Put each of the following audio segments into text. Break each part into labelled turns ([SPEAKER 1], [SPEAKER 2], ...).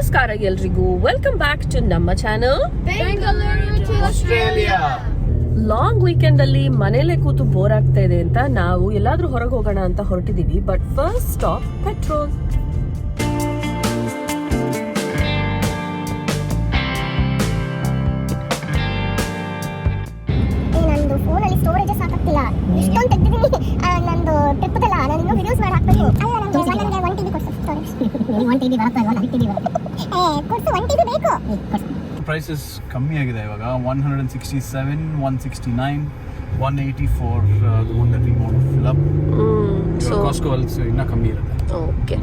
[SPEAKER 1] ನಮಸ್ಕಾರ ಎಲ್ರಿಗೂ, welcome back to ನಮ್ಮ ಚಾನಲ್
[SPEAKER 2] ಆಸ್ಟ್ರೇಲಿಯಾ.
[SPEAKER 1] ಲಾಂಗ್ ವೀಕೆಂಡ್ ಅಲ್ಲಿ ಮನೇಲೆ ಕೂತು ಬೋರ್ ಆಗ್ತಾ ಇದೆ ಅಂತ ನಾವು ಎಲ್ಲಾದ್ರೂ ಹೊರಗೆ ಹೋಗೋಣ ಅಂತ ಹೊರಟಿದೀವಿ. But first stop petrol.
[SPEAKER 3] ನಂದು ಫೋನಲ್ಲಿ ಸ್ಟೋರೇಜ್ ಸಾಕಾಗ್ತಿಲ್ಲ. ಇಷ್ಟೊಂದು ತೆಗ್ದಿದ್ದೀನಿ. ನಂದು ಟ್ರಿಪ್ ಅಲ್ಲ, ನಾನು ಇನ್ನೂ ವಿಡಿಯೋಸ್ ಮಾಡಿ ಹಾಕ್ಬೇಕು. ಅಲ್ಲ ನನಗೆ 1 TB ಕೊಡ್ಸು ಸ್ಟೋರೇಜ್. 1 TB ಬರುತ್ತೆ ಅಲ್ವಾ? 1 TB ಬರುತ್ತೆ. ಕೊಡ್ಸು, 1 TB ಬೇಕು.
[SPEAKER 2] ಪ್ರೈಸಸ್ ಕಮ್ಮಿ ಆಗಿದೆ ಇವಾಗ. 167, 169, 180 for the one that we want to fill up.
[SPEAKER 1] So
[SPEAKER 2] Costco also ಇನ್ನ ಕಮ್ಮಿ ಇರುತ್ತೆ.
[SPEAKER 1] ಓಕೆ,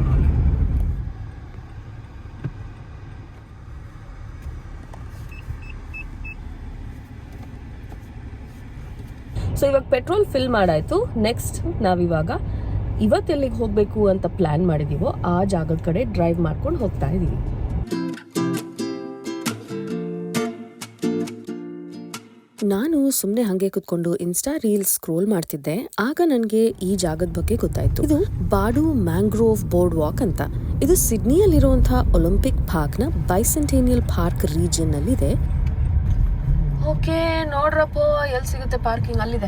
[SPEAKER 1] ಸೊ ಇವಾಗ ಪೆಟ್ರೋಲ್ ಫಿಲ್ ಮಾಡಾಯ್ತು. ನೆಕ್ಸ್ಟ್ ನಾವಿವಾಗ ಇವತ್ತೆಲ್ಲಿಗೆ ಹೋಗ್ಬೇಕು ಅಂತ ಪ್ಲಾನ್ ಮಾಡಿದೀವೋ ಆ ಜಾಗದ ಕಡೆ ಡ್ರೈವ್ ಮಾಡ್ಕೊಂಡು ಹೋಗ್ತಾ ಇದೀವಿ. ನಾನು ಸುಮ್ಮನೆ ಹಾಗೆ ಕುತ್ಕೊಂಡು ಇನ್ಸ್ಟಾ ರೀಲ್ಸ್ ಸ್ಕ್ರೋಲ್ ಮಾಡ್ತಿದ್ದೆ. ಆಗ ನನಗೆ ಈ ಜಾಗದ ಬಗ್ಗೆ ಗೊತ್ತಾಯ್ತು. ಇದು ಬಾಡು ಮ್ಯಾಂಗ್ರೋವ್ ಬೋರ್ಡ್ ವಾಕ್ ಅಂತ. ಇದು ಸಿಡ್ನಿಯಲ್ಲಿರುವಂತಹ ಒಲಿಂಪಿಕ್ ಪಾರ್ಕ್ ನ ಬೈಸೆಂಟೇನಿಯಲ್ ಪಾರ್ಕ್ ರೀಜನ್ ಅಲ್ಲಿ ಇದೆ. ಓಕೆ, ನೋಡ್ರಪ್ಪ ಎಲ್ಲಿ ಸಿಗುತ್ತೆ ಪಾರ್ಕಿಂಗ್? ಅಲ್ಲಿದೆ,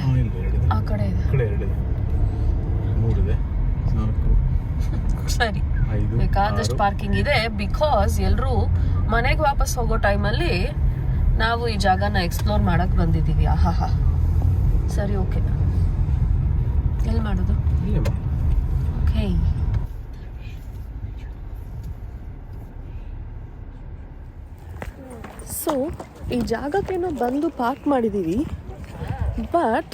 [SPEAKER 1] ಆ ಕಡೆ ಇದೆ.
[SPEAKER 2] ಕಡೆ ಎರಡಿದೆ, ಮೂರಿದೆ, 4,
[SPEAKER 1] ಸರಿ,
[SPEAKER 2] 5,
[SPEAKER 1] ಬೇಕಾದಷ್ಟು ಪಾರ್ಕಿಂಗ್ ಇದೆ. ಬಿಕಾಸ್ ಎಲ್ಲರೂ ಮನೆಗೆ ವಾಪಸ್ ಹೋಗೋ ಟೈಮಲ್ಲಿ ನಾವು ಈ ಜಾಗನ ಎಕ್ಸ್ಪ್ಲೋರ್ ಮಾಡಕ್ ಬಂದಿದ್ದೀವಿ. ಆಹಾ, ಸರಿ, ಓಕೆ. ಎಲ್ಲಿ ಮಾಡೋದು? ಓಕೆ, ಸೊ ಈ ಜಾಗಕ್ಕೇನೋ ಬಂದು ಪಾರ್ಕ್ ಮಾಡಿದ್ದೀವಿ. ಬಟ್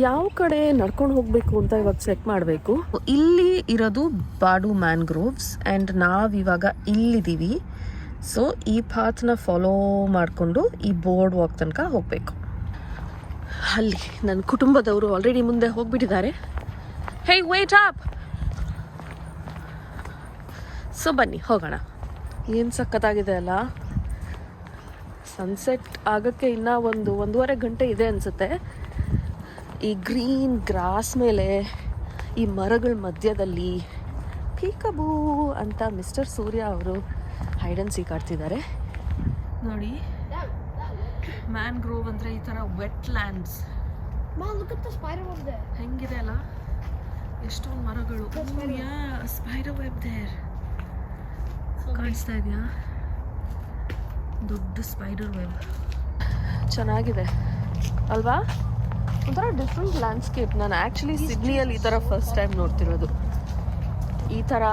[SPEAKER 1] ಯಾವ ಕಡೆ ನಡ್ಕೊಂಡು ಹೋಗಬೇಕು ಅಂತ ಇವಾಗ ಚೆಕ್ ಮಾಡಬೇಕು. ಇಲ್ಲಿ ಇರೋದು ಬಾಡು ಮ್ಯಾಂಗ್ರೋವ್ಸ್ ಆ್ಯಂಡ್ ನಾವಿವಾಗ ಇಲ್ಲಿದ್ದೀವಿ. ಸೊ ಈ ಪಾತ್ನ ಫಾಲೋ ಮಾಡಿಕೊಂಡು ಈ ಬೋರ್ಡ್ ವಾಕ್ ತನಕ ಹೋಗಬೇಕು. ಅಲ್ಲಿ ನನ್ನ ಕುಟುಂಬದವರು ಆಲ್ರೆಡಿ ಮುಂದೆ ಹೋಗ್ಬಿಟ್ಟಿದ್ದಾರೆ. ಹೇ, ವೇಟ್ ಅಪ್. ಸೊ ಬನ್ನಿ ಹೋಗೋಣ. ಏನು ಸಖತ್ತಾಗಿದೆ ಅಲ್ಲ. ಸನ್ಸೆಟ್ ಆಗೋಕ್ಕೆ ಇನ್ನೂ 1.5 ಗಂಟೆ ಇದೆ ಅನಿಸುತ್ತೆ. ಈ ಗ್ರೀನ್ ಗ್ರಾಸ್ ಮೇಲೆ ಈ ಮರಗಳ ಮಧ್ಯದಲ್ಲಿ ಪೀಕಬೂ ಅಂತ ಮಿಸ್ಟರ್ ಸೂರ್ಯ ಅವರು ಹೈಡ್ ಅಂಡ್ ಸೀಕ್ ಆಡ್ತಿದ್ದಾರೆ ನೋಡಿ. ಮ್ಯಾಂಗ್ರೋವ್ ಅಂದರೆ ಈ ಥರ ವೆಟ್ ಲ್ಯಾಂಡ್ಸ್. ಹೆಂಗಿದೆ ಅಲ್ಲ, ಎಷ್ಟೊಂದು ಮರಗಳು. ಸ್ಪೈಡರ್ ವೆಬ್ ದೇರ್ ಕಾಣಿಸ್ತಾ ಇದೆಯಾ? ದೊಡ್ಡ ಸ್ಪೈಡರ್ ವೆಬ್. ಚೆನ್ನಾಗಿದೆ ಅಲ್ವಾ? ಒಂಥರ ಡಿಫ್ರೆಂಟ್ ಲ್ಯಾಂಡ್ಸ್ಕೇಪ್. ನಾನು ಆ್ಯಕ್ಚುಲಿ ಸಿಡ್ನಿಯಲ್ಲಿ ಈ ಥರ ಫಸ್ಟ್ ಟೈಮ್ ನೋಡ್ತಿರೋದು. ಈ ಥರ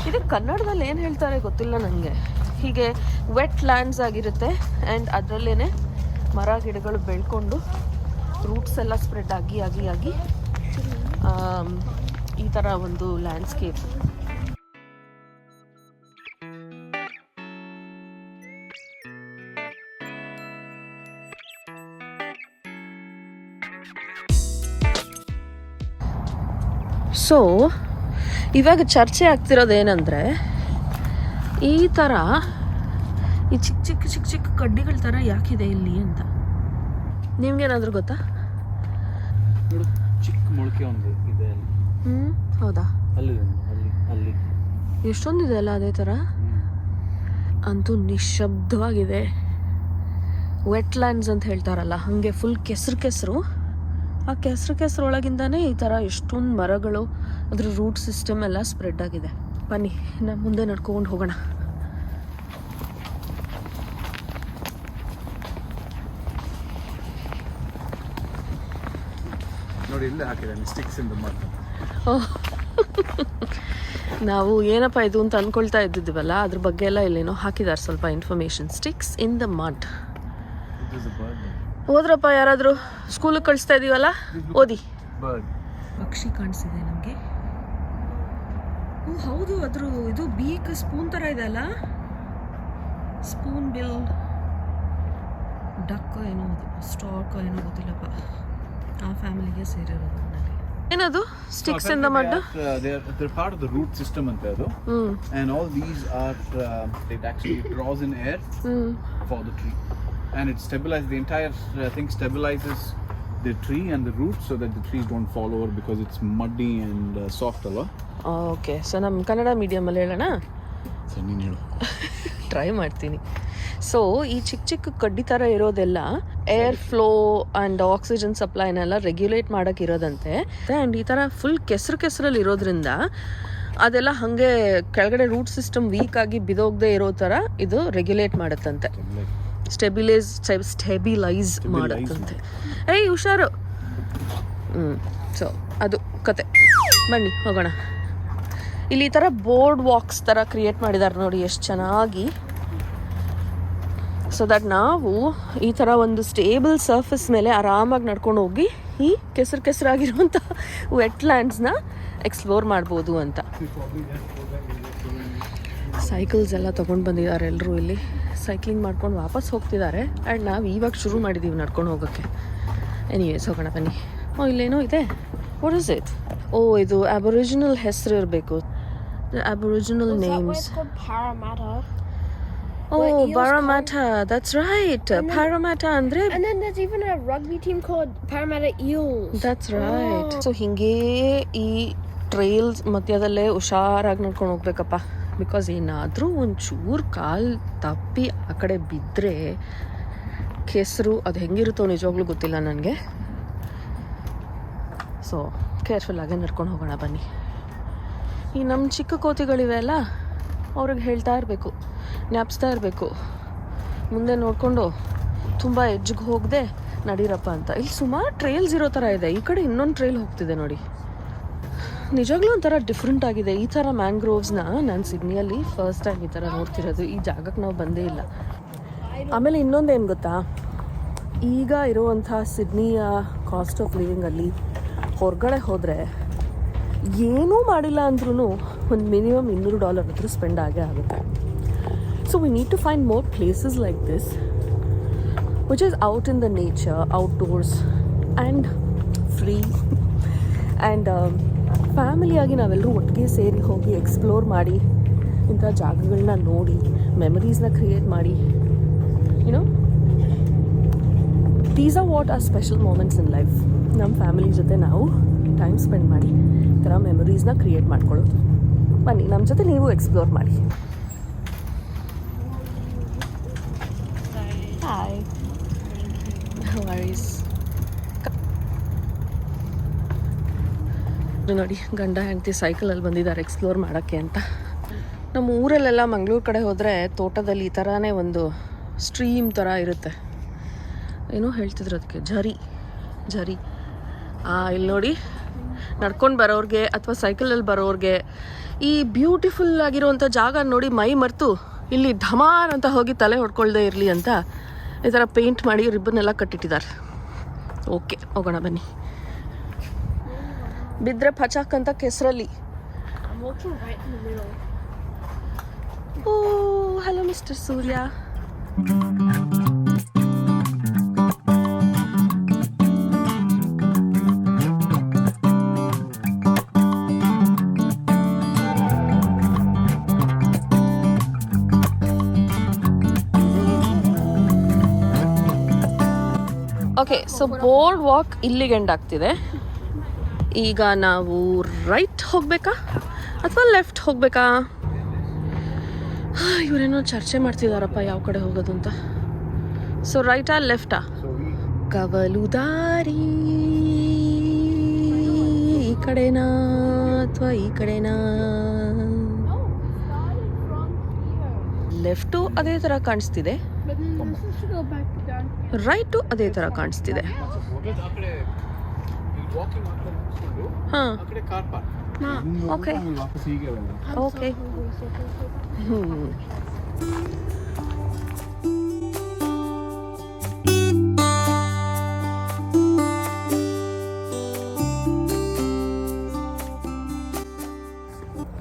[SPEAKER 1] ಇದು ಕನ್ನಡದಲ್ಲಿ ಏನು ಹೇಳ್ತಾರೆ ಗೊತ್ತಿಲ್ಲ ನನಗೆ. ಹೀಗೆ ವೆಟ್ ಲ್ಯಾಂಡ್ಸ್ ಆಗಿರುತ್ತೆ ಆ್ಯಂಡ್ ಅದರಲ್ಲೇ ಮರ ಗಿಡಗಳು ಬೆಳ್ಕೊಂಡು ರೂಟ್ಸ್ ಎಲ್ಲ ಸ್ಪ್ರೆಡ್ ಆಗಿ ಆಗಿ ಆಗಿ ಈ ಥರ ಒಂದು ಲ್ಯಾಂಡ್ಸ್ಕೇಪ್. ಸೊ ಇವಾಗ ಚರ್ಚೆ ಆಗ್ತಿರೋದೇನೆಂದರೆ, ಈ ಥರ ಈ ಚಿಕ್ಕ ಚಿಕ್ಕ ಚಿಕ್ಕ ಚಿಕ್ಕ ಕಡ್ಡಿಗಳ ಥರ ಯಾಕಿದೆ ಇಲ್ಲಿ ಅಂತ. ನಿಮ್ಗೇನಾದರೂ ಗೊತ್ತಾ?
[SPEAKER 2] ಚಿಕ್ಕ ಮೊಳಕೆ ಒಂದು ಇದೆ.
[SPEAKER 1] ಹೌದಾ?
[SPEAKER 2] ಅಲ್ಲಿ ಅಲ್ಲಿ
[SPEAKER 1] ಎಷ್ಟೊಂದಿದೆ ಅಲ್ಲ ಅದೇ ಥರ. ಅಂತೂ ನಿಶಬ್ದವಾಗಿದೆ. ವೆಟ್ ಲ್ಯಾಂಡ್ಸ್ ಅಂತ ಹೇಳ್ತಾರಲ್ಲ, ಹಾಗೆ ಫುಲ್ ಕೆಸರು. ಆ ಕೆಸರು ಒಳಗಿಂದಾನೇ ಈ ಥರ ಎಷ್ಟೊಂದು ಮರಗಳು, ಅದ್ರ ರೂಟ್ ಸಿಸ್ಟಮ್ ಎಲ್ಲ ಸ್ಪ್ರೆಡ್ ಆಗಿದೆ. ಬನ್ನಿ ನಾವು ಮುಂದೆ ನಡ್ಕೊಂಡು ಹೋಗೋಣ.
[SPEAKER 2] ನೋಡಿ, ಇಲ್ಲೇ ಹಾಕಿದ್ದಾರೆ ಸ್ಟಿಕ್ಸ್ ಇನ್ ದ ಮಡ್.
[SPEAKER 1] ನಾವು ಏನಪ್ಪ ಇದು ಅಂತ ಅಂದ್ಕೊಳ್ತಾ ಇದ್ದಿದ್ದೀವಲ್ಲ, ಅದ್ರ ಬಗ್ಗೆ ಎಲ್ಲ ಇಲ್ಲೇನೋ ಹಾಕಿದ್ದಾರೆ ಸ್ವಲ್ಪ information. Sticks in the mud. ಹೋದ್ರಪ್ಪ ಯಾರಾದರೂ ಸ್ಕೂಲಿಗೆ ಕಳಿಸ್ತಾ ಇದೀವಲ್ಲ, ಓದಿ. ಪಕ್ಷಿ ಕಾಣಿಸಿದೆ ನಮಗೆ. ಹೌದು, ಅದ್ರ ಇದು ಬೀಕ್ ಸ್ಪೂನ್ ಥರ ಇದೆ ಅಲ್ಲ, ಸ್ಪೂನ್ ಬಿಲ್ ಡಕ್ ಏನೋ, ಅದು ಸ್ಟಾಕ್ ಏನೋ ಗೊತ್ತಿಲ್ಲಪ್ಪ. ಆ ಫ್ಯಾಮಿಲಿಗೆ ಸೇರಿರೋದು. ಏನದು sticks in the mud?
[SPEAKER 2] They're part of the root system ante adu. And all these are it actually draws in air for the tree. And it stabilizes the entire thing, stabilizes the tree and the roots so that the trees don't fall over because it's muddy and soft alwa.
[SPEAKER 1] Okay, so nam kannada medium alli helana.
[SPEAKER 2] So ನೀನು ಹೇಳು.
[SPEAKER 1] Try ಮಾಡ್ತೀನಿ. So ಈ ಚಿಕ್ಕ ಚಿಕ್ಕ ಕಡ್ಡಿ ಥರ ಇರೋದೆಲ್ಲ air flow and oxygen ಸಪ್ಲೈನೆಲ್ಲ ರೆಗ್ಯುಲೇಟ್ ಮಾಡೋಕ್ಕೆ ಇರೋದಂತೆ. ಆ್ಯಂಡ್ ಈ ಥರ ಫುಲ್ ಕೆಸರಲ್ಲಿ ಇರೋದ್ರಿಂದ ಅದೆಲ್ಲ ಹಾಗೆ ಕೆಳಗಡೆ ರೂಟ್ ಸಿಸ್ಟಮ್ ವೀಕ್ ಆಗಿ ಬಿದೋಗದೆ ಇರೋ ಥರ ಇದು ರೆಗ್ಯುಲೇಟ್ ಮಾಡುತ್ತಂತೆ, ಸ್ಟೆಬಿಲೈಸ್ ಮಾಡುತ್ತಂತೆ. ಏಯ್ ಹುಷಾರು. ಸೊ ಅದು ಕತೆ. ಬನ್ನಿ ಹೋಗೋಣ. ಇಲ್ಲಿ ಈ ಥರ ಬೋರ್ಡ್ ವಾಕ್ಸ್ ಥರ ಕ್ರಿಯೇಟ್ ಮಾಡಿದ್ದಾರೆ ನೋಡಿ, ಎಷ್ಟು ಚೆನ್ನಾಗಿ. ಸೊ ದಟ್ ನಾವು ಈ ಥರ ಒಂದು ಸ್ಟೇಬಲ್ ಸರ್ಫೇಸ್ ಮೇಲೆ ಆರಾಮಾಗಿ ನಡ್ಕೊಂಡು ಹೋಗಿ ಈ ಕೆಸರಾಗಿರುವಂಥ ವೆಟ್ಲ್ಯಾಂಡ್ಸ್ನ ಎಕ್ಸ್ಪ್ಲೋರ್ ಮಾಡ್ಬೋದು ಅಂತ. ಸೈಕಲ್ಸ್ ಎಲ್ಲ ತೊಗೊಂಡು ಬಂದಿದ್ದಾರೆ ಎಲ್ಲರೂ. ಇಲ್ಲಿ ಸೈಕ್ಲಿಂಗ್ ಮಾಡ್ಕೊಂಡು ವಾಪಸ್ ಹೋಗ್ತಿದ್ದಾರೆ. ಆ್ಯಂಡ್ ನಾವು ಇವಾಗ ಶುರು ಮಾಡಿದ್ದೀವಿ ನಡ್ಕೊಂಡು ಹೋಗೋಕ್ಕೆ. ಎನಿವೇಸ್ ಹೋಗೋಣ ಬನ್ನಿ. ಇಲ್ಲೇನೋ ಇದೆ. What is it? ಇದು ಅಬೊರಿಜಿನಲ್ ಹೆಸರು ಇರಬೇಕು. ಅಬೊರಿಜಿನಲ್ names. Parramatta, that's right. Parramatta andre.
[SPEAKER 4] And then there's even a rugby team called Parramatta Eels.
[SPEAKER 1] That's right. So ಹಿಂಗೆ ಈ ಟ್ರೈಲ್ಸ್ ಮಧ್ಯದಲ್ಲೇ ಹುಷಾರಾಗಿ ನಡ್ಕೊಂಡು ಹೋಗ್ಬೇಕಪ್ಪ. ಬಿಕಾಸ್ ಏನಾದರೂ ಒಂಚೂರು ಕಾಲು ತಪ್ಪಿ ಆ ಕಡೆ ಬಿದ್ದರೆ ಕೆಸರು ಅದು ಹೆಂಗಿರುತ್ತೋ ನಿಜವಾಗ್ಲೂ ಗೊತ್ತಿಲ್ಲ ನನಗೆ. ಸೊ ಕೇರ್ಫುಲ್ಲಾಗೆ ನಡ್ಕೊಂಡು ಹೋಗೋಣ ಬನ್ನಿ. ಈ ನಮ್ಮ ಚಿಕ್ಕ ಕೋತಿಗಳಿವೆ ಅಲ್ಲ, ಅವ್ರಿಗೆ ಹೇಳ್ತಾ ಇರಬೇಕು, ಜ್ಞಾಪಿಸ್ತಾ ಇರಬೇಕು, ಮುಂದೆ ನೋಡಿಕೊಂಡು ತುಂಬ ಎಡ್ಜ್ಗೆ ಹೋಗದೆ ನಡೀರಪ್ಪ ಅಂತ. ಇಲ್ಲಿ ಸುಮಾರು ಟ್ರೈಲ್ಸ್ ಇರೋ ಥರ ಇದೆ. ಈ ಕಡೆ ಇನ್ನೊಂದು ಟ್ರೈಲ್ ಹೋಗ್ತಿದೆ ನೋಡಿ. ನಿಜವಾಗ್ಲೂ ಒಂಥರ ಡಿಫ್ರೆಂಟ್ ಆಗಿದೆ. ಈ ಥರ ಮ್ಯಾಂಗ್ರೋವ್ಸ್ನ ನಾನು ಸಿಡ್ನಿಯಲ್ಲಿ ಫಸ್ಟ್ ಟೈಮ್ ಈ ಥರ ನೋಡ್ತಿರೋದು. ಈ ಜಾಗಕ್ಕೆ ನಾವು ಬಂದೇ ಇಲ್ಲ. ಆಮೇಲೆ ಇನ್ನೊಂದೇನು ಗೊತ್ತಾ, ಈಗ ಇರುವಂಥ ಸಿಡ್ನಿಯ ಕಾಸ್ಟ್ ಆಫ್ ಲಿವಿಂಗಲ್ಲಿ ಹೊರಗಡೆ ಹೋದರೆ ಏನೂ ಮಾಡಿಲ್ಲ ಅಂದ್ರೂ ಒಂದು ಮಿನಿಮಮ್ $200 ಹತ್ರ ಸ್ಪೆಂಡ್ ಆಗೇ ಆಗುತ್ತೆ. So we need to find more places like this, which is out in the nature, outdoors and free. And family ಆಗಿ ನಾವೆಲ್ಲರೂ ಒಟ್ಟಿಗೆ ಸೇರಿ ಹೋಗಿ ಎಕ್ಸ್ಪ್ಲೋರ್ ಮಾಡಿ ಇಂಥ ಜಾಗಗಳನ್ನ ನೋಡಿ ಮೆಮರೀಸ್ನ ಕ್ರಿಯೇಟ್ ಮಾಡಿ, you know these are what are special moments in life. ನಮ್ಮ ಫ್ಯಾಮಿಲಿ ಜೊತೆ ನಾವು ಟೈಮ್ ಸ್ಪೆಂಡ್ ಮಾಡಿ ಈ ಥರ ಮೆಮರೀಸ್ನ ಕ್ರಿಯೇಟ್ ಮಾಡ್ಕೊಳ್ಳೋದು. ಬನ್ನಿ ನಮ್ಮ ಜೊತೆ ನೀವು ಎಕ್ಸ್ಪ್ಲೋರ್ ಮಾಡಿ. ಹಾಯ್. No worries. ನೋಡಿ, ಗಂಡ ಹೆಂಡತಿ ಸೈಕಲಲ್ಲಿ ಬಂದಿದ್ದಾರೆ ಎಕ್ಸ್ಪ್ಲೋರ್ ಮಾಡೋಕ್ಕೆ ಅಂತ. ನಮ್ಮ ಊರಲ್ಲೆಲ್ಲ ಮಂಗಳೂರು ಕಡೆ ಹೋದರೆ ತೋಟದಲ್ಲಿ ಈ ಥರನೇ ಒಂದು ಸ್ಟ್ರೀಮ್ ಥರ ಇರುತ್ತೆ. ಏನೋ ಹೇಳ್ತಿದ್ರು ಅದಕ್ಕೆ, ಝರಿ. ಇಲ್ಲಿ ನೋಡಿ, ನಡ್ಕೊಂಡು ಬರೋರಿಗೆ ಅಥವಾ ಸೈಕಲಲ್ಲಿ ಬರೋರಿಗೆ ಈ ಬ್ಯೂಟಿಫುಲ್ ಆಗಿರುವಂಥ ಜಾಗ ನೋಡಿ ಮೈ ಮರೆತು ಇಲ್ಲಿ ಢಮಾರ್ ಅಂತ ಹೋಗಿ ತಲೆ ಹೊಡ್ಕೊಳ್ದೇ ಇರಲಿ ಅಂತ ಈ ಥರ ಪೇಂಟ್ ಮಾಡಿ ರಿಬ್ಬನ್ನೆಲ್ಲ ಕಟ್ಟಿಟ್ಟಿದ್ದಾರೆ. ಓಕೆ, ಹೋಗೋಣ ಬನ್ನಿ. ಬಿದ್ದರೆ ಪಚಾಕ್ ಅಂತ ಕೆಸರಲ್ಲಿ.
[SPEAKER 4] I'm walking right in the middle.
[SPEAKER 1] ಓ hello mister Surya. Okay, so board walk ಇಲ್ಲಿಗೆ ಎಂಡ್ ಆಗ್ತಿದೆ. ಈಗ ನಾವು ರೈಟ್ ಹೋಗಬೇಕಾ ಅಥವಾ ಲೆಫ್ಟ್ ಹೋಗಬೇಕಾ? ಇವರೇನೋ ಚರ್ಚೆ ಮಾಡ್ತಿದ್ದಾರಪ್ಪ ಯಾವ ಕಡೆ ಹೋಗೋದು ಅಂತ. ಸೊ ರೈಟಾ ಲೆಫ್ಟಾ? ಕವಲು ದಾರಿ ಈ ಕಡೆನಾ ಅಥವಾ ಈ ಕಡೆನಾ? ಲೆಫ್ಟು ಅದೇ ಥರ ಕಾಣಿಸ್ತಿದೆ, ರೈಟು ಅದೇ ಥರ ಕಾಣಿಸ್ತಿದೆ. ಹಾಂ, ಓಕೆ ಓಕೆ.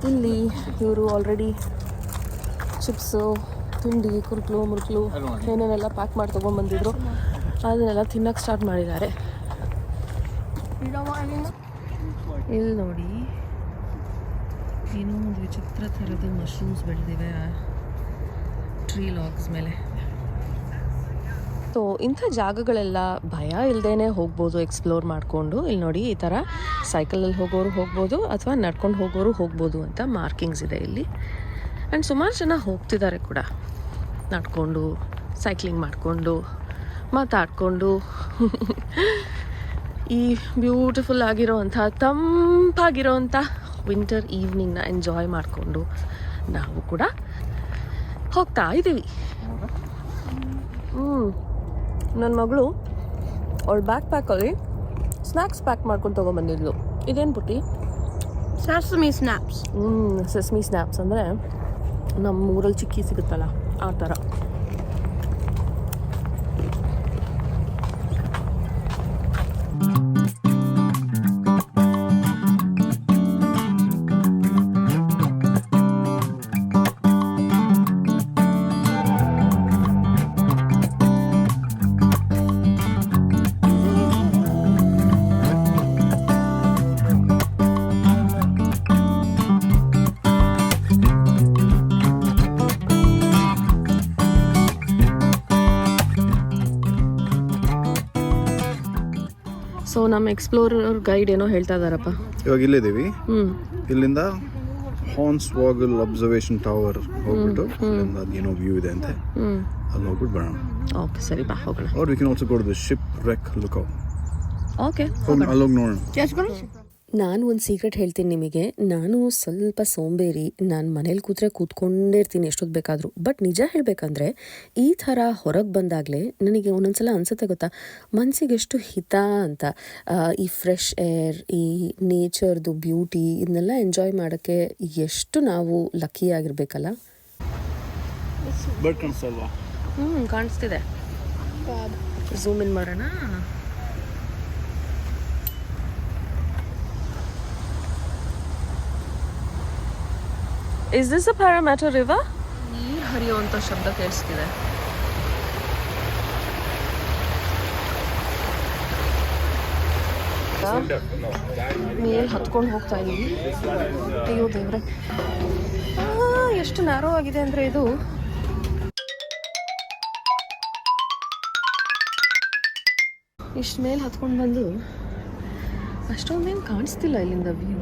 [SPEAKER 1] ಇಲ್ಲಿ ಇವರು ಆಲ್ರೆಡಿ ಚಿಪ್ಸು, ತಿಂಡಿ, ಕುರುಕ್ಲು ಮುರುಕ್ಲು ಏನೇನೆಲ್ಲ ಪ್ಯಾಕ್ ಮಾಡಿ ತೊಗೊಂಡ್ಬಂದಿದ್ರು ಅದನ್ನೆಲ್ಲ ತಿನ್ನೋಕ್ಕೆ ಸ್ಟಾರ್ಟ್ ಮಾಡಿದ್ದಾರೆ. ಇಲ್ಲಿ ನೋಡಿ, ಏನೋ ಒಂದು ವಿಚಿತ್ರ ಥರದ ಮಶ್ರೂಮ್ಸ್ ಬೆಳೆದಿವೆ ಟ್ರೀ ಲಾಗ್ಸ್ ಮೇಲೆ. ಸೊ ಇಂಥ ಜಾಗಗಳೆಲ್ಲ ಭಯ ಇಲ್ಲದೇ ಹೋಗ್ಬೋದು ಎಕ್ಸ್ಪ್ಲೋರ್ ಮಾಡಿಕೊಂಡು. ಇಲ್ಲಿ ನೋಡಿ, ಈ ಥರ ಸೈಕಲಲ್ಲಿ ಹೋಗೋರು ಹೋಗ್ಬೋದು ಅಥವಾ ನಡ್ಕೊಂಡು ಹೋಗೋರು ಹೋಗ್ಬೋದು ಅಂತ ಮಾರ್ಕಿಂಗ್ಸ್ ಇದೆ ಇಲ್ಲಿ. ಆ್ಯಂಡ್ ಸುಮಾರು ಜನ ಹೋಗ್ತಿದ್ದಾರೆ ಕೂಡ. ನಡ್ಕೊಂಡು ಸೈಕ್ಲಿಂಗ್ ಮಾಡಿಕೊಂಡು ಮಾತಾಡಿಕೊಂಡು ಈ ಬ್ಯೂಟಿಫುಲ್ ಆಗಿರೋವಂಥ ತಂಪಾಗಿರೋವಂಥ ವಿಂಟರ್ ಈವ್ನಿಂಗ್ನ ಎಂಜಾಯ್ ಮಾಡಿಕೊಂಡು ನಾವು ಕೂಡ ಹೋಗ್ತಾ ಇದ್ದೀವಿ. ನನ್ನ ಮಗಳು ಅವಳ ಬ್ಯಾಕ್ ಪ್ಯಾಕಲ್ಲಿ ಸ್ನ್ಯಾಕ್ಸ್ ಪ್ಯಾಕ್ ಮಾಡ್ಕೊಂಡು ತೊಗೊಂಬಂದಿದ್ಲು. ಇದೇನು ಪುಟ್ಟಿ?
[SPEAKER 4] Sesame snaps.
[SPEAKER 1] ಸೆಸ್ಮಿ ಸ್ನ್ಯಾಪ್ಸ್ ಅಂದರೆ ನಮ್ಮ ಊರಲ್ಲಿ ಚಿಕ್ಕಿ ಸಿಗುತ್ತಲ್ಲ ಆ ಥರ. ಸೊ ನಮ್ಮ ಎಕ್ಸ್ಪ್ಲೋರರ್ ಗೈಡ್ ಏನೋ ಹೇಳ್ತಾ ಇದ್ದಾರಪ್ಪ.
[SPEAKER 2] ಇವಾಗ ಇಲ್ಲಿದ್ದೀವಿ.
[SPEAKER 1] ಹ್ಞೂ
[SPEAKER 2] ಇಲ್ಲಿಂದ ಹಾನ್ಸ್ ವಾಗಲ್ ಅಬ್ಸರ್ವೇಷನ್ ಟವರ್ ಹೋಗ್ಬಿಟ್ಟು ಅಲ್ಲಿಂದ ಅದೇನೋ ವ್ಯೂ ಇದೆ ಅಂತೆ, ಅಲ್ಲಿ ಹೋಗ್ಬಿಟ್ಟು ಬರೋಣ.
[SPEAKER 1] ಓಕೆ ಸರಿ ಬಾ ಹೋಗೋಣ.
[SPEAKER 2] Or we can also go to the shipwreck lookout.
[SPEAKER 1] Okay
[SPEAKER 2] ಅಲ್ಲಿ ಹೋಗಿ ನೋಡೋಣ.
[SPEAKER 4] Just go to
[SPEAKER 1] ನಾನು ಒಂದು ಸೀಕ್ರೆಟ್ ಹೇಳ್ತೀನಿ ನಿಮಗೆ. ನಾನು ಸ್ವಲ್ಪ ಸೋಂಬೇರಿ. ನಾನು ಮನೇಲಿ ಕೂತ್ರೆ ಕೂತ್ಕೊಂಡೇ ಇರ್ತೀನಿ ಎಷ್ಟೊತ್ತು ಬೇಕಾದರೂ. ಬಟ್ ನಿಜ ಹೇಳಬೇಕಂದ್ರೆ ಈ ಥರ ಹೊರಗೆ ಬಂದಾಗಲೇ ನನಗೆ ಒಂದೊಂದ್ಸಲ ಅನಿಸುತ್ತೆ ಗೊತ್ತಾ, ಮನಸ್ಸಿಗೆ ಎಷ್ಟು ಹಿತ ಅಂತ. ಈ ಫ್ರೆಶ್ ಏರ್, ಈ ನೇಚರ್ದು ಬ್ಯೂಟಿ ಇದನ್ನೆಲ್ಲ ಎಂಜಾಯ್ ಮಾಡೋಕ್ಕೆ ಎಷ್ಟು ನಾವು ಲಕ್ಕಿ ಆಗಿರಬೇಕಲ್ಲ.
[SPEAKER 2] ಬರ್ಡ್ ಕಾಣಿಸ್ತಲ್ವಾ?
[SPEAKER 1] ಕಾಣಿಸ್ತಿದೆ. ಝೂಮ್ ಇನ್ ಮಾಡೋಣ. Is this a Parramatta river? ನೀರು ಹರಿಯುವಂಥ ಶಬ್ದ ಕೇಳಿಸ್ತಿದೆ. ಮೇಲೆ ಹತ್ಕೊಂಡು ಹೋಗ್ತಾ ಇದೀವಿ. ಅಯ್ಯೋ ದೇವ್ರೆ, ಎಷ್ಟು ನ್ಯಾರೋ ಆಗಿದೆ ಅಂದರೆ ಇದು. ಇಷ್ಟು ಮೇಲೆ ಹತ್ಕೊಂಡು ಬಂದು ಅಷ್ಟೊಂದೇನು ಕಾಣಿಸ್ತಿಲ್ಲ ಇಲ್ಲಿಂದ ವ್ಯೂ.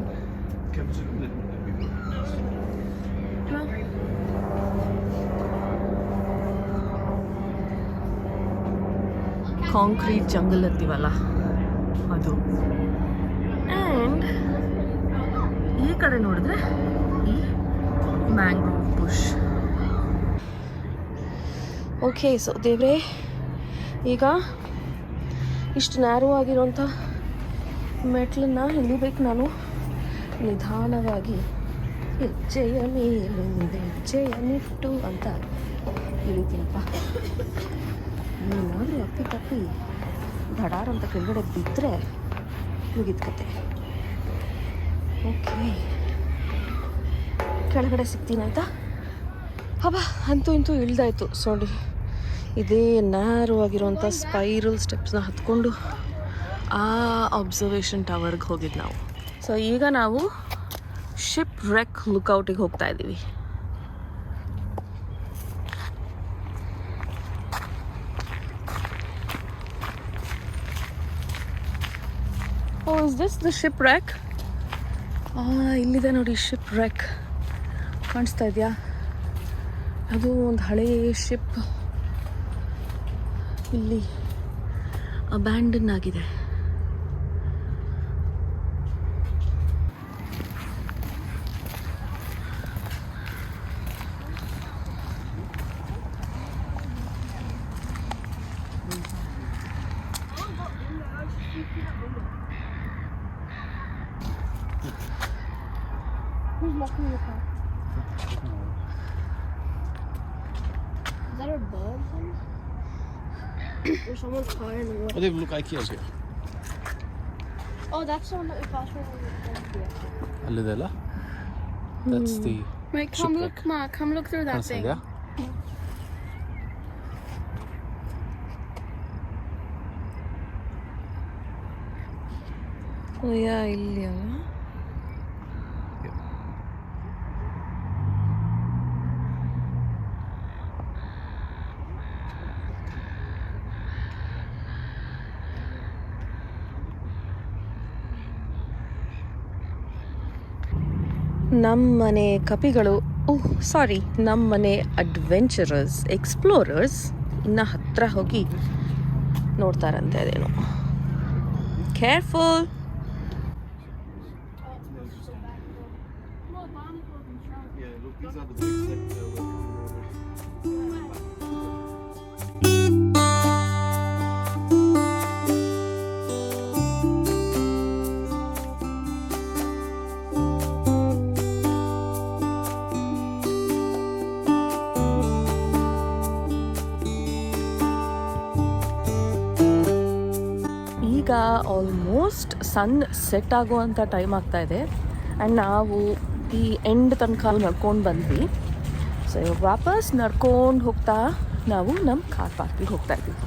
[SPEAKER 1] ಕಾಂಕ್ರೀಟ್ ಜಂಗಲ್ ಅಂತೀವಲ್ಲ ಅದು. ಆ್ಯಂಡ್ ಈ ಕಡೆ ನೋಡಿದ್ರೆ ಈ ಮ್ಯಾಂಗ್ರೋವ್ ಬುಷ್. ಓಕೆ ಸೊ ದೇವ್ರೆ, ಈಗ ಇಷ್ಟು ನ್ಯಾರೋ ಆಗಿರೋಂಥ ಮೆಟ್ಲನ್ನ ಇಳಿಬೇಕು. ನಾನು ನಿಧಾನವಾಗಿ ಹೆಜ್ಜೆಯ ಮೇಲೊಂದು ಹೆಜ್ಜೆಯನ್ನಿಟ್ಟು ಅಂತ ಇಳಿತೀನಪ್ಪ. ಏನಾದರೂ ಅಪ್ಪಿ ತಪ್ಪಿ ಧಡಾರ್ ಅಂತ ಕೆಳಗಡೆ ಬಿದ್ದರೆ ಮುಗಿದ ಕತೆ. ಓಕೆ, ಕೆಳಗಡೆ ಸಿಗ್ತೀನಿ ಆಯಿತಾ? ಹಬ್ಬ, ಅಂತೂ ಇಂತೂ ಇಳ್ದಾಯ್ತು. ನೋಡಿ, ಇದೇ ನ್ಯಾರೋ ಆಗಿರೋಂಥ ಸ್ಪೈರಲ್ ಸ್ಟೆಪ್ಸ್ನ ಹತ್ಕೊಂಡು ಆ ಅಬ್ಸರ್ವೇಷನ್ ಟವರ್ಗೆ ಹೋಗಿದ್ದು ನಾವು. ಸೊ ಈಗ ನಾವು ಶಿಪ್ ರೆಕ್ ಲುಕ್ಔಟಿಗೆ ಹೋಗ್ತಾ ಇದ್ದೀವಿ. ಓ, ಇಸ್ ದಿಸ್ ದ ಶಿಪ್ ರೆಕ್? ಇಲ್ಲಿದೆ ನೋಡಿ ಶಿಪ್ ರೆಕ್. ಕಾಣಿಸ್ತಾ ಇದೆಯಾ? ಅದು ಒಂದು ಹಳೇ ಶಿಪ್ ಇಲ್ಲಿ ಅಬ್ಯಾಂಡನ್ ಆಗಿದೆ.
[SPEAKER 4] Who's locking the car? Is that a bird? Or someone's car in the road?
[SPEAKER 2] Oh, they look IKEA's here.
[SPEAKER 4] Oh, that's the one that we passed over.
[SPEAKER 2] ಅಲ್ಲಿದೆಲ್ಲ, that's the
[SPEAKER 4] Wait, come look, Ma. Come look through that thing.
[SPEAKER 2] ಕಾಣಿಸ್ತಿದ್ಯಾ?
[SPEAKER 1] ಯಾ ಇಲ್ಲಿ ಅಲ್ಲ. ನಮ್ಮ ಮನೆ ಕಪಿಗಳು ಓಹ್ ಸಾರಿ, ನಮ್ಮ ಮನೆ ಅಡ್ವೆಂಚರರ್ಸ್ explorers ಇನ್ನು ಹತ್ತಿರ ಹೋಗಿ ನೋಡ್ತಾರಂತೆ ಅದೇನು. Careful.
[SPEAKER 2] Yeah, look, these are the bricks that
[SPEAKER 1] ಈಗ ಆಲ್ಮೋಸ್ಟ್ ಸನ್ ಸೆಟ್ ಆಗುವಂಥ ಟೈಮ್ ಆಗ್ತಾ ಇದೆ ಆ್ಯಂಡ್ ನಾವು ಈ ಎಂಡ್ ತನಕ ನಡ್ಕೊಂಡು ಬಂದ್ವಿ. ಸೊ ಇವಾಗ ವಾಪಸ್ ನಡ್ಕೊಂಡು ಹೋಗ್ತಾ ನಾವು ನಮ್ಮ ಕಾರ್ ಪಾರ್ಕಿಗೆ ಹೋಗ್ತಾ ಇದ್ದೀವಿ.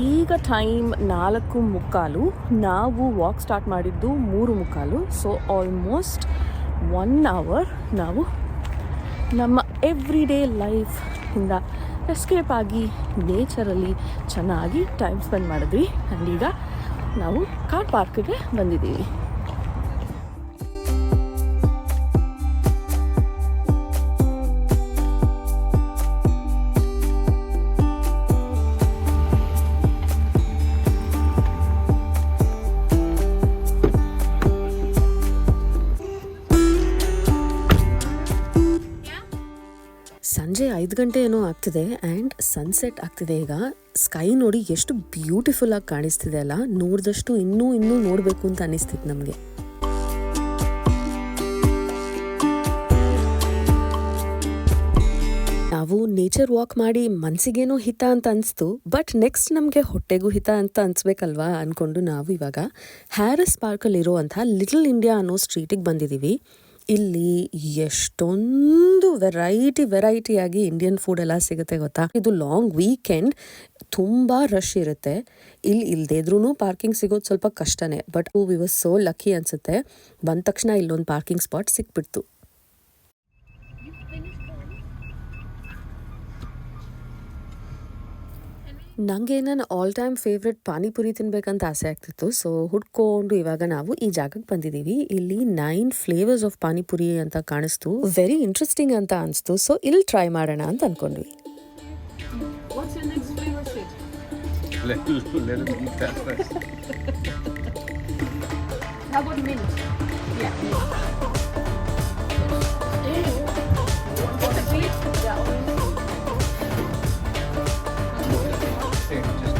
[SPEAKER 1] ಈಗ ಟೈಮ್ 4:45. ನಾವು ವಾಕ್ ಸ್ಟಾರ್ಟ್ ಮಾಡಿದ್ದು 3:45. ಸೊ ಆಲ್ಮೋಸ್ಟ್ 1 hour ನಾವು ನಮ್ಮ ಎವ್ರಿ ಡೇ ಲೈಫಿಂದ ಎಸ್ಕೇಪ್ ಆಗಿ ನೇಚರಲ್ಲಿ ಚೆನ್ನಾಗಿ ಟೈಮ್ ಸ್ಪೆಂಡ್ ಮಾಡಿದ್ವಿ. ಆ್ಯಂಡ್ ಈಗ ನಾವು ಕಾರ್ ಪಾರ್ಕಿಗೆ ಬಂದಿದ್ದೀವಿ. ಸಂಜೆ 5 ಗಂಟೆ ಏನೋ ಆಗ್ತಿದೆ ಆ್ಯಂಡ್ ಸನ್ಸೆಟ್ ಆಗ್ತಿದೆ. ಈಗ ಸ್ಕೈ ನೋಡಿ ಎಷ್ಟು ಬ್ಯೂಟಿಫುಲ್ ಆಗಿ ಕಾಣಿಸ್ತಿದೆ ಅಲ್ಲ, ನೋಡಿದಷ್ಟು ಇನ್ನೂ ನೋಡಬೇಕು ಅಂತ ಅನಿಸ್ತಿತ್ತು ನಮಗೆ. ನಾವು ನೇಚರ್ ವಾಕ್ ಮಾಡಿ ಮನಸ್ಸಿಗೇನೋ ಹಿತ ಅಂತ ಅನಿಸ್ತು, ಬಟ್ ನೆಕ್ಸ್ಟ್ ನಮಗೆ ಹೊಟ್ಟೆಗೂ ಹಿತ ಅಂತ ಅನಿಸ್ಬೇಕಲ್ವಾ ಅಂದ್ಕೊಂಡು ನಾವು ಇವಾಗ ಹ್ಯಾರಿಸ್ ಪಾರ್ಕಲ್ಲಿರುವಂಥ ಲಿಟಲ್ ಇಂಡಿಯಾ ಅನ್ನೋ ಸ್ಟ್ರೀಟಿಗೆ ಬಂದಿದ್ದೀವಿ. ಇಲ್ಲಿ ಎಷ್ಟೊಂದು ವೆರೈಟಿಯಾಗಿ ಇಂಡಿಯನ್ ಫುಡ್ ಎಲ್ಲ ಸಿಗುತ್ತೆ ಗೊತ್ತಾ. ಇದು ಲಾಂಗ್ ವೀಕೆಂಡ್, ತುಂಬ ರಶ್ ಇರುತ್ತೆ. ಇಲ್ಲಿ ಇಲ್ಲದೇ ಇದ್ರೂ ಪಾರ್ಕಿಂಗ್ ಸಿಗೋದು ಸ್ವಲ್ಪ ಕಷ್ಟನೇ, but we was so lucky ಅನಿಸುತ್ತೆ. ಬಂದ ತಕ್ಷಣ ಇಲ್ಲೊಂದು ಪಾರ್ಕಿಂಗ್ ಸ್ಪಾಟ್ ಸಿಕ್ಬಿಡ್ತು. ನನಗೆ ನನ್ನ ಆಲ್ ಟೈಮ್ ಫೇವ್ರೆಟ್ ಪಾನಿಪುರಿ ತಿನ್ಬೇಕಂತ ಆಸೆ ಆಗ್ತಿತ್ತು. ಸೊ ಹುಡ್ಕೊಂಡು ಇವಾಗ ನಾವು ಈ ಜಾಗಕ್ಕೆ ಬಂದಿದ್ದೀವಿ. ಇಲ್ಲಿ 9 ಫ್ಲೇವರ್ಸ್ ಆಫ್ ಪಾನಿಪುರಿ ಅಂತ ಕಾಣಿಸ್ತು, ವೆರಿ ಇಂಟ್ರೆಸ್ಟಿಂಗ್ ಅಂತ ಅನಿಸ್ತು. ಸೊ ಇಲ್ಲಿ ಟ್ರೈ ಮಾಡೋಣ ಅಂತ ಅಂದ್ಕೊಂಡ್ವಿ.
[SPEAKER 2] let them eat that first.
[SPEAKER 4] How about mint? Yeah. What's the sweet? Yeah.
[SPEAKER 2] Same, just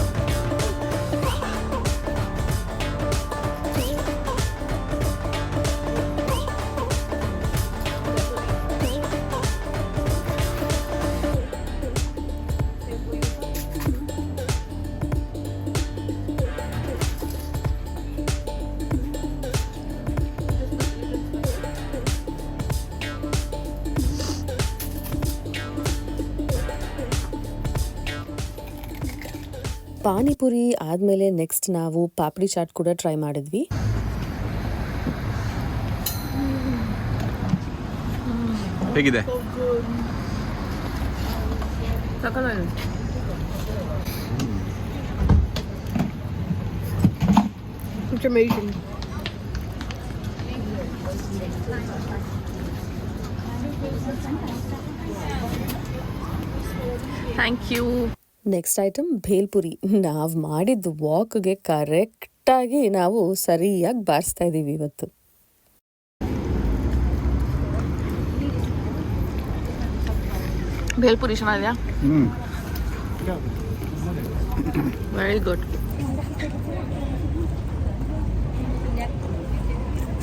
[SPEAKER 1] panipuri ಆದಮೇಲೆ ನೆಕ್ಸ್ಟ್ ನಾವು ಪಾಪಡಿ ಚಾಟ್ ಕೂಡ ಟ್ರೈ ಮಾಡಿದ್ವಿ.
[SPEAKER 2] ಹೇಗಿದೆ?
[SPEAKER 4] It's amazing.
[SPEAKER 1] Thank you. Next item bhelpuri. ನಾವು ಮಾಡಿದ್ದು ವಾಕ್ಗೆ ಕರೆಕ್ಟಾಗಿ ನಾವು ಸರಿಯಾಗಿ ಬಾರಿಸ್ತಾ ಇದ್ದೀವಿ ಇವತ್ತು. ಭೇಲ್ಪುರಿ ಚೆನ್ನಾಗಿದೆಯಾ? Very good.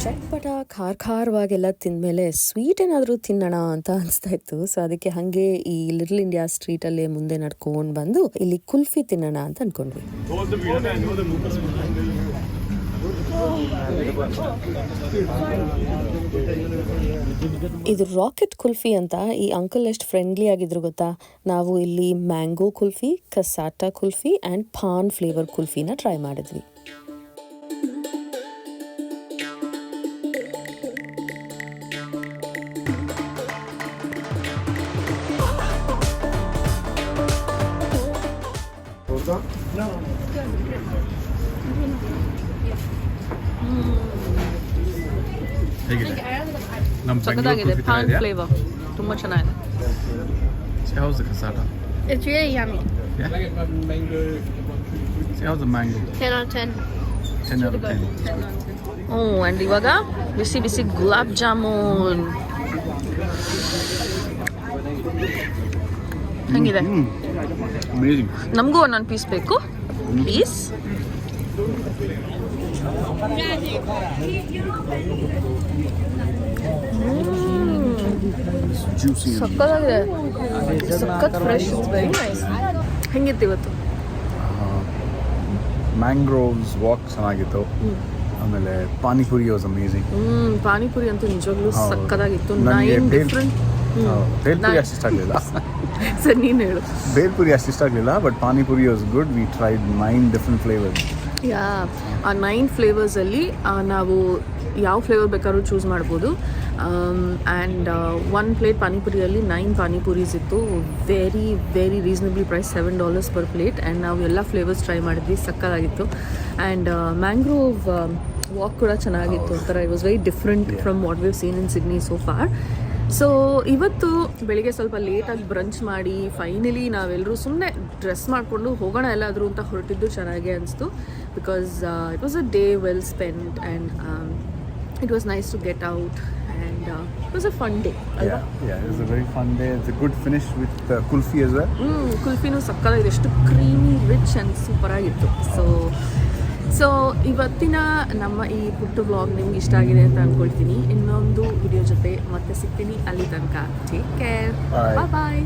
[SPEAKER 1] ಚಟ್ಪಟ ಖಾರವಾಗೆಲ್ಲ ತಿಂದಮೇಲೆ ಸ್ವೀಟ್ ಏನಾದರೂ ತಿನ್ನೋಣ ಅಂತ ಅನಿಸ್ತಾ ಇತ್ತು. ಸೊ ಅದಕ್ಕೆ ಹಾಗೆ ಈ ಲಿಟಲ್ ಇಂಡಿಯಾ ಸ್ಟ್ರೀಟಲ್ಲೇ ಮುಂದೆ ನಡ್ಕೊಂಡು ಬಂದು ಇಲ್ಲಿ ಕುಲ್ಫಿ ತಿನ್ನೋಣ ಅಂತ ಅನ್ಕೊಂಡ್ವಿ. ಇದು ರಾಕೆಟ್ ಕುಲ್ಫಿ ಅಂತ. ಈ ಅಂಕಲ್ ಎಷ್ಟು ಫ್ರೆಂಡ್ಲಿ ಆಗಿದ್ರು ಗೊತ್ತಾ. ನಾವು ಇಲ್ಲಿ mango kulfi, cassata kulfi and paan flavour ಕುಲ್ಫಿನ ಟ್ರೈ ಮಾಡಿದ್ವಿ. ಸಕ್ಕತ್ತಾಗಿದೆ. ಪಾನ್ ಫ್ಲೇವರ್ ತುಂಬ ಚೆನ್ನಾಗಿದೆ.
[SPEAKER 2] How's the cassata?
[SPEAKER 4] It's really yummy.
[SPEAKER 2] Yeah. How's the mango?
[SPEAKER 4] 10 out of 10.
[SPEAKER 2] 10 out of 10.
[SPEAKER 1] And ಇವಾಗ ಬಿಸಿ ಬಿಸಿ ಗುಲಾಬ್ ಜಾಮೂನ್ ಹೆಂಗಿದೆ?
[SPEAKER 2] Amazing.
[SPEAKER 1] ನಮಗೂ ಒಂದೊಂದು ಪೀಸ್ ಬೇಕು ಪ್ಲೀಸ್.
[SPEAKER 2] Juicy.
[SPEAKER 1] ಸಕ್ಕತ್ತಾಗಿದೆ. ಸಖತ್ ಫ್ರೆಶ್. It's very nice. ಹೆಂಗಿತ್ತು ಇವತ್ತು?
[SPEAKER 2] ಮ್ಯಾಂಗ್ರೋವ್ಸ್ ವಾಕ್ ಚೆನ್ನಾಗಿತ್ತು. ಆಮೇಲೆ ಪಾನಿಪುರಿ ವಾಸ್ ಅಮೇಜಿಂಗ್.
[SPEAKER 1] ಪಾನಿಪುರಿ ಅಂತೂ ನಿಜವಾಗ್ಲೂ ಸಕ್ಕತ್ತಾಗಿತ್ತು.
[SPEAKER 2] ನನಗೆ
[SPEAKER 1] 9 ಡಿಫ್ರೆಂಟ್
[SPEAKER 2] ಬೇಲ್ಪುರಿ ಅಷ್ಟು ಇಷ್ಟ ಆಗಲಿಲ್ಲ.
[SPEAKER 1] ಸರ್ ನೀನು ಹೇಳು.
[SPEAKER 2] ಬೇಲ್ಪುರಿ ಅಷ್ಟು ಇಷ್ಟ ಆಗಲಿಲ್ಲ, but panipuri was good. We tried 9 different flavours.
[SPEAKER 1] Yeah, ಆ 9 ಫ್ಲೇವರ್ಸಲ್ಲಿ ನಾವು ಯಾವ ಫ್ಲೇವರ್ ಬೇಕಾದ್ರೂ ಚೂಸ್ ಮಾಡ್ಬೋದು. ಆ್ಯಂಡ್ 1 ಪ್ಲೇಟ್ ಪಾನಿಪುರಿಯಲ್ಲಿ 9 ಪಾನಿಪುರೀಸ್ ಇತ್ತು. Very very reasonably price, $7 per plate. And ನಾವು ಎಲ್ಲ ಫ್ಲೇವರ್ಸ್ ಟ್ರೈ ಮಾಡಿದ್ವಿ, ಸಕ್ಕತ್ತಾಗಿತ್ತು. ಆ್ಯಂಡ್ ಮ್ಯಾಂಗ್ರೋವ್ ವಾಕ್ ಕೂಡ ಚೆನ್ನಾಗಿತ್ತು. ಒಂಥರ it was very different from what we have seen in Sydney so far. So ಇವತ್ತು ಬೆಳಿಗ್ಗೆ ಸ್ವಲ್ಪ ಲೇಟಾಗಿ ಬ್ರಂಚ್ ಮಾಡಿ ಫೈನಲಿ ನಾವೆಲ್ಲರೂ ಸುಮ್ಮನೆ ಡ್ರೆಸ್ ಮಾಡಿಕೊಂಡು ಹೋಗೋಣ ಎಲ್ಲಾದರೂ ಅಂತ ಹೊರಟಿದ್ದು ಚೆನ್ನಾಗೇ ಅನಿಸ್ತು. Because it was a day well spend and it was nice to get out and it was a fun day.
[SPEAKER 2] Yeah, it was a very fun day. It's a good finish with kulfi as well.
[SPEAKER 1] ಕುಲ್ಫಿನೂ ಸಕ್ಕತ್ತಾಗಿದೆ. ಎಷ್ಟು creamy, rich and super ಆಗಿತ್ತು. So ಇವತ್ತಿನ ನಮ್ಮ ಈ ಪುಟ್ಟ vlog ನಿಮ್ಗೆ ಇಷ್ಟ ಆಗಿದೆ ಅಂತ ಅಂದ್ಕೊಳ್ತೀನಿ. ಇನ್ನೊಂದು ವಿಡಿಯೋ ಜೊತೆ ಮತ್ತೆ ಸಿಗ್ತೀನಿ. ಅಲ್ಲಿ ತನಕ ಟೇಕ್ ಕೇರ್. ಬಾಯ್ ಬಾಯ್.